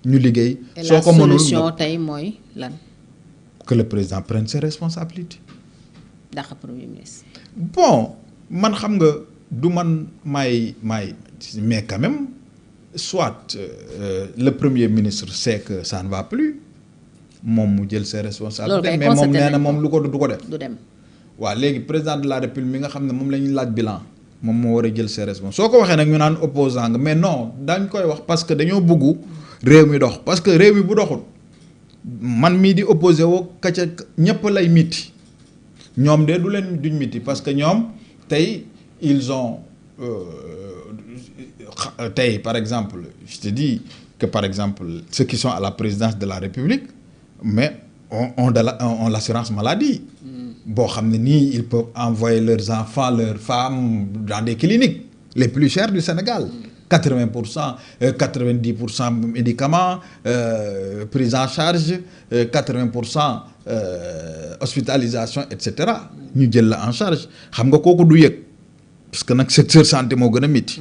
ñu liggéey. soo ko mënul solution tey mooy lan. que le président prenne ses responsabilités. dàq premier ministre. bon man xam nga du man maay mais quand même soit le premier ministre sait que ça ne va plus moom mu jël ses responsabilités. mais moom nee na moom lu ko du ko def. du dem waaw léegi président de la république mi nga xam ne moom la ñuy laaj bilan moom moo war a jël ses responsabilités soo ko waxee nag ñu naan opposant nga mais non dañ koy wax parce que dañoo bëggu réew mi dox parce que réew mi bu doxul man mii di opposé woo ka ca ñëpp lay miti ñoom de du leen duñ miti parce que ñoom tey ils ont tey par exemple je te dis que par exemple ceux qui sont à la présidence de la république mais on l'assurance maladie. boo xam ne nii ils peuvent envoyer leurs enfants leurs femmes dans des cliniques les plus chères du Sénégal. 80% 90% médicaments prise en charge 80% hospitalisation et cetera ñu jël la en charge xam nga kooku du yëg parce que nag secteur santé moo gën a métti.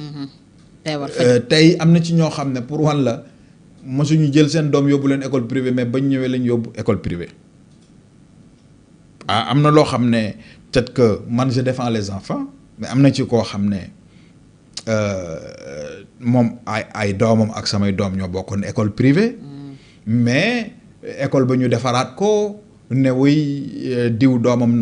tey am na ci ñoo xam ne pour wan la mosuñu jël seen doom yóbbu leen école privée mais bañ ñëwee lañ yóbbu école privée. am na loo xam ne peut-être que man je défends les enfants mais am na ci koo xam ne moom ay doomam ak samay doom ñoo bokkoon école privée mais école ba ñu defaraat ko ne wuy diw doomam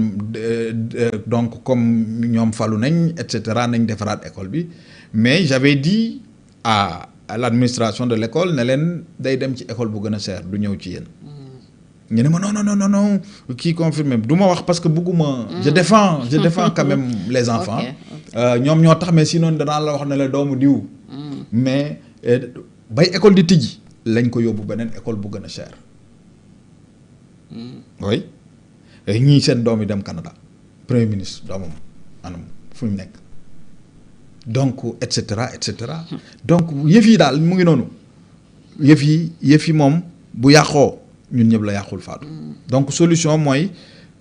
donc comme ñoom falu nañ et cetera nañ defaraat école bi mais j'avais dit à l'administration de l'école ne leen day dem ci école bu gën a cher du ñëw ci yéen. ñu ne ma non kii confirmé du ma wax parce que bëgguma. je défends quand même les enfants. ñoom ñoo tax mais sinon danaa la wax ne la doomu diw. mais bay école di tijji lañ ko yóbbu beneen école bu gën a cher. oui ñii seen doom yi dem Canada premier ministre doomam anam fu ñu nekk donc et cetera. donc yëf yi daal mu ngi noonu yëf yi moom bu yàqoo. ñun ñëpp la yàqul faatu. donc solution mooy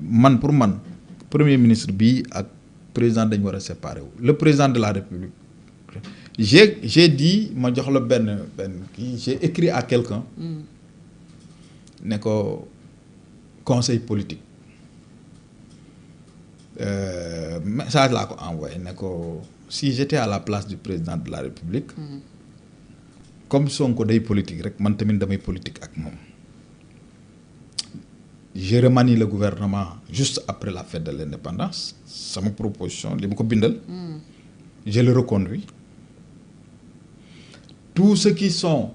man pour man premier ministre bi ak président dañu war a séparer wu le président de la république j'ai dit ma jox la benn kii j'ai écrit à quelqu'un ne ko conseil politique message laa ko envoyé ne ko si j'étais à la place du président de la république comme Sonko day politique rek man tamit damay politique ak moom. Je remanie le gouvernement juste après la fête de l'indépendance sama proposition li ma ko bindal je le reconduis tous ceux qui sont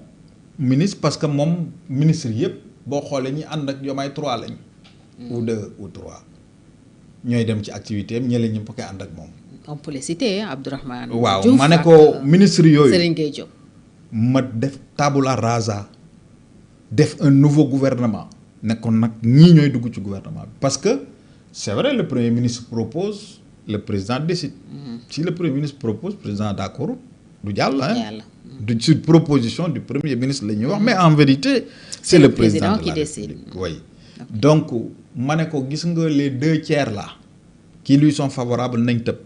ministres parce que moom ministre yëpp boo xoolee ñi ànd ak Diomaye 3 lañ ou 2 ou 3 ñooy dem ci activité am ñële ñu koy ànd ak moom. on peut les citer Abdourahmane waaw Diouf ma ne ko ministre yooyu Serigne Gueye Diop ma def tabula rasa def un nouveau gouvernement nekkoon nag ñii ñooy dugg ci gouvernement bi parce que c'est vrai le premier ministre propose le président décide. Si le premier ministre propose président d'accord du jàll du sur proposition du premier ministre la ñuy wax mais en vérité c'est le président qui décide. Oui donc ma ne ko gis nga les 2 tiers là qui lui sont favorables nañ tëb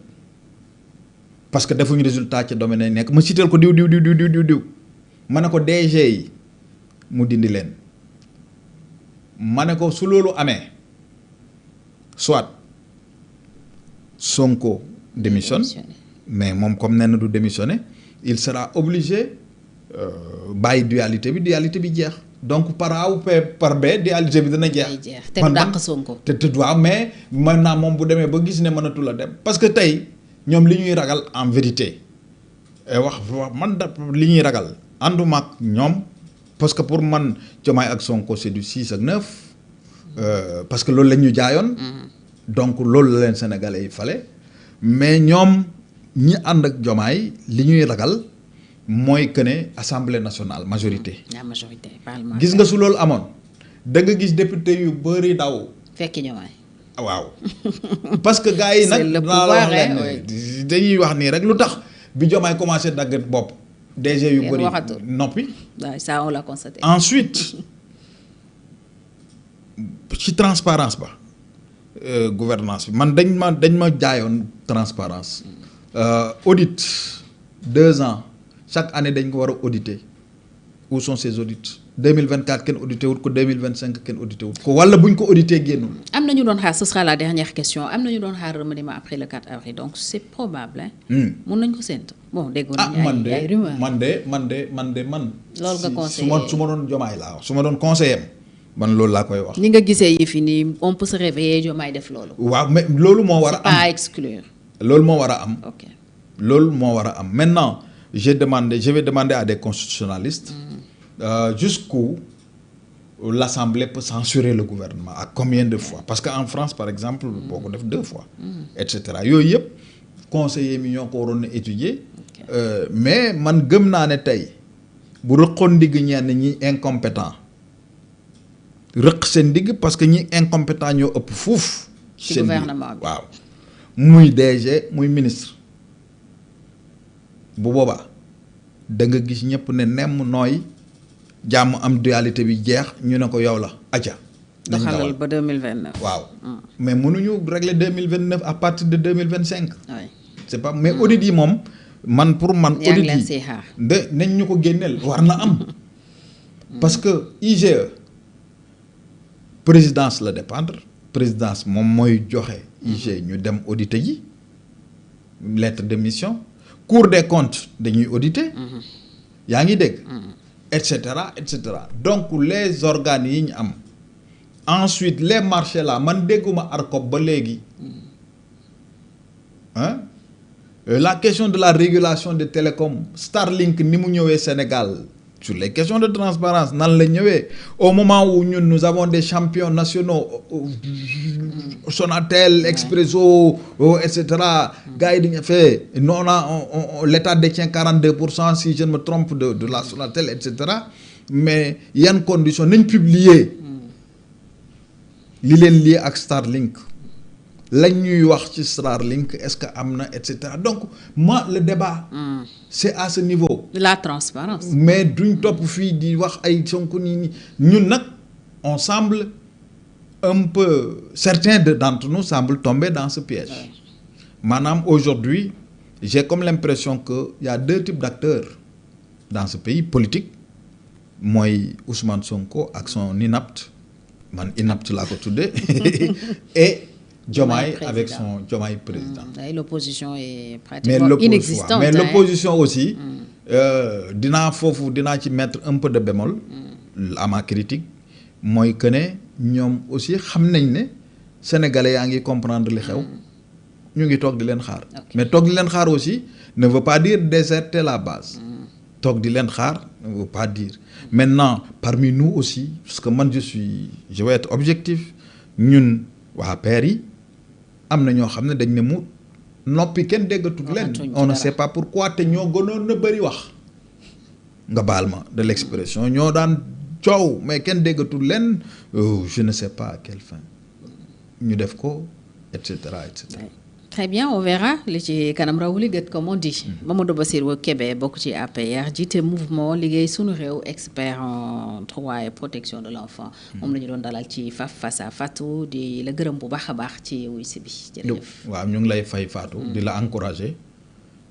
parce que defuñu résultat ci domaine yi nekk ma citeel ko diw ma ne ko DG yi mu dindi leen. ma ne ko su loolu amee soit Sonko démissionne mais moom comme nee na du démissionner il sera obligé bàyyi dualité bi jeex donc par A ou par B dualité bi dana jeex. te du dàq Sonko te waaw mais maintenant moom bu demee ba gis ne mënatul a dem parce que tey ñoom li ñuy ragal en vérité wax man da li ñuy ragal ànduma ak ñoom. parce que pour man Diomaye ak Sonko c'est du 6 ak 9 parce que loolu la ñu jaayoon. donc loolu la leen Sénégalais yi fale mais ñoom ñi ànd ak Diomaye li ñuy ragal mooy que ne assemblée nationale majorité. la majorité parlementaire gis nga su loolu amoon da nga gis député yu bëri daw. fekki Diomaye. waaw parce que gars yi nag. dañuy wax nii rek lu tax bi Diomaye commencé daggat bopp. DG yu bëri noppi. waaw ça on l'a constaté. ensuite ci transparence ba gouvernance bi man dañ ma jaayoon transparence audit 2 ans chaque année dañ ko war a auditer où sont ces audits 2024 kenn audité wut ko 2025 kenn audité wut ko wala buñ ko audité génnul. am na ñu doon xaar ce sera la dernière question am na ñu doon xaar remaniement après le 4 avril donc c'est probable hein. mun nañ ko séntu bon déggoon nañu ay rumeur. man. loolu nga conseillé su ma doon Diomaye laa wax su ma doon conseiller man loolu laa koy wax. ni nga gisee yi fi nii on peut se réveiller Diomaye def loolu. waaw mais loolu moo war a am c'est pas à exclure. loolu moo war a am. ok loolu moo war a am maintenant je vais demander à des constitutionnalistes. Jusqu'où l'Assemblée peut censurer le gouvernement à combien de fois parce qu'en France par exemple boo ko def 2 fois et cetera yooyu yëpp conseillers mi ñoo ko waroon a étudier mais man gëm naa ne tey bu rëqoon ndigg ñenn ñi incompétent rëq seen ndigg parce que ñi incompétent ñoo ëpp fuuf ci gouvernement bi waaw muy DG muy ministre bu boobaa da nga gis ñëpp ne nemm nooy jàmm am dualité bi jeex ñu ne ko yow la aja doxalal ba 2029. waaw mais mënuñu régler 2029 à partir de 2025. oui c'est pas mais audit yi moom man pour man. audit yi nañ ñu ko génneel war na am. parce que IGE présidence la dépendre présidence moom mooy joxe IGE ñu dem auditer yi lettre de mission Cour des comptes dañuy auditer. yaa ngi dégg. et cetera et cetera donc les organes yi ñu am ensuite les marchés là man dégguma ARCOP ba léegi hein la question de la régulation des télécoms Starlink ni mu ñëwee Sénégal sur les questions de transparence nan la ñëwee au moment où ñun nous avons des champions nationaux Sonatel Expresso et cetera gars yi dañu fait non l'État détient 42% si je ne me trompe de la Sonatel et cetera mais yan conditions nañ publier li leen lié ak Starlink lañ ñuy wax ci Starlink est-ce que am na et cetera donc moi le débat c'est à ce niveau de la transparence mais duñ topp fii di wax ay Sonko nii ñun nag on semble un peu certains d'entre nous semblent tomber dans ce piège maanaam aujourd'hui j'ai comme l'impression que y a 2 types d'acteurs dans ce pays politique mooy Ousmane Sonko ak son inapte man inapte laa ko tuddee et Diomaye avec son Diomaye président. L'opposition est pratiquement inexistante. Mais l'opposition aussi dinaa ci mettre un peu de bémol à ma critique mooy que ne ñoom aussi xam nañ ne sénégalais yaa ngi comprendre li xew ñu ngi toog di leen xaar mais toog di leen xaar aussi ne veut pas dire déserter la base toog di leen xaar ne veut pas dire maintenant parmi nous aussi parce que man je vais être objectif ñun waa père yi am na ñoo xam ne dañ ne mu noppi kenn déggatul leen on ne sait pas pourquoi te ñoo gënoon na bëri wax nga baal ma de l'expression ñoo daan coow mais kenn déggatul leen je ne sais pas à quelle fin ñu def ko et cetera et cetera. Très bien, on verra li ci kanam rawuli gët comme on dit. Mamadou Bassirou Kébé bokk ci APR jiite mouvement liggéey sunu réew expert en droit et protection de l'enfant. moom la ñu doon dalal ci face à Fatou di la gërëm bu baax a baax ci wuy si bi jërëjëf. waaw ñu ngi lay fay Fatou. di la encourager.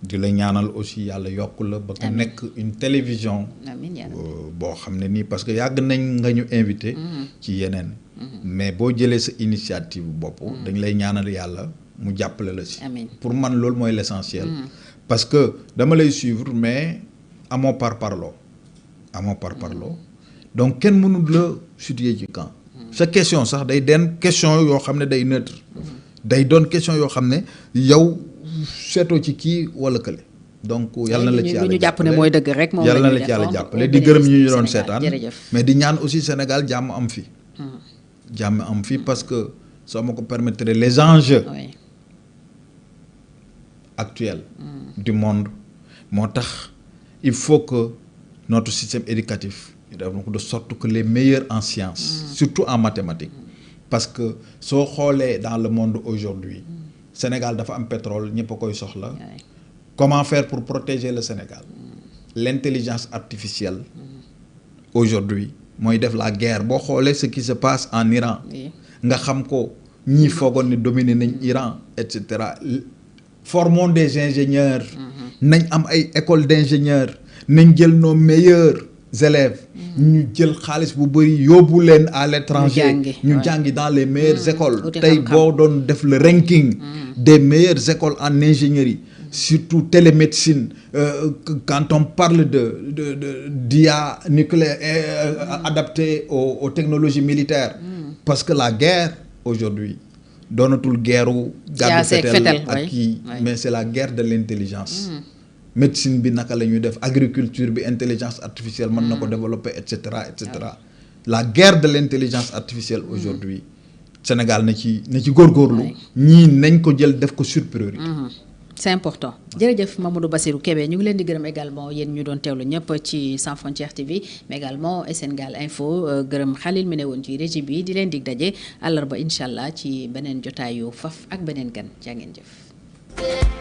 di la ñaanal aussi yàlla yokk la ba nga nekk une télévision. amiin boo xam ne nii parce que yàgg nañ nga ñu invité. ci yeneen. mais boo jëlee sa initiative bopp. dañ lay ñaanal yàlla. mu jàppale la si. pour man loolu mooy l'essentiel. parce que dama lay suivre mais amoo parparloo donc kenn mënul la situer ci camp. sa question sax day den question yoo xam ne day neutre. day doon question yoo xam ne yow seetoo ci kii wala kële. donc yàlla na la ci yàlla ñu jàpp ne mooy dëgg rek moom yàlla na la ci yàlla jàppale di gërëm ñu doon seetaan mais di ñaan aussi Sénégal jàmm am fi. jàmm am fi parce que soo ma ko permettre les enjeux. actuel du monde moo tax il faut que notre système éducatif de sorte que les meilleurs en sciences surtout en mathématiques parce que soo xoolee dans le monde aujourd'hui Sénégal dafa am pétrole ñëpp a koy soxla comment faire pour protéger le Sénégal l'intelligence artificielle aujourd'hui mooy def la guerre boo xoolee ce qui se passe en Iran nga xam ko ñii foogoon ne dominer nañ Iran et cetera formons des ingénieurs nañ am ay école d'ingénieurs nañ jël nos meilleurs élèves ñu jël xaalis bu bëri yóbbu leen à l'étranger ñu jàngi dans les meilleures écoles tey boo doon def le ranking des meilleures écoles en ingénierie surtout télémédecine quand on parle d'IA nucléaire adapté aux technologies militaires parce que la guerre aujourd'hui doonatul guerru gàddu fetel ak kii mais c'est la guerre de l'intelligence médecine bi naka la ñuy def agriculture bi intelligence artificielle mën na ko développer et cetera et cetera la guerre de l'intelligence artificielle aujourd'hui Sénégal na ci góorgóorlu ñii nañ ko jël def ko sur priorité. C'est important jërëjëf Mamadou Bassirou Kébé ñu ngi leen di gërëm également yéen ñu doon teewlu ñëpp ci Sans Frontières TV mais également Sénégal Info gërëm Khalil mi ne woon ci régie bi di leen dig daje àllarba incha allah ci beneen jotaayu faf ak beneen gan jaa ngeen jëf.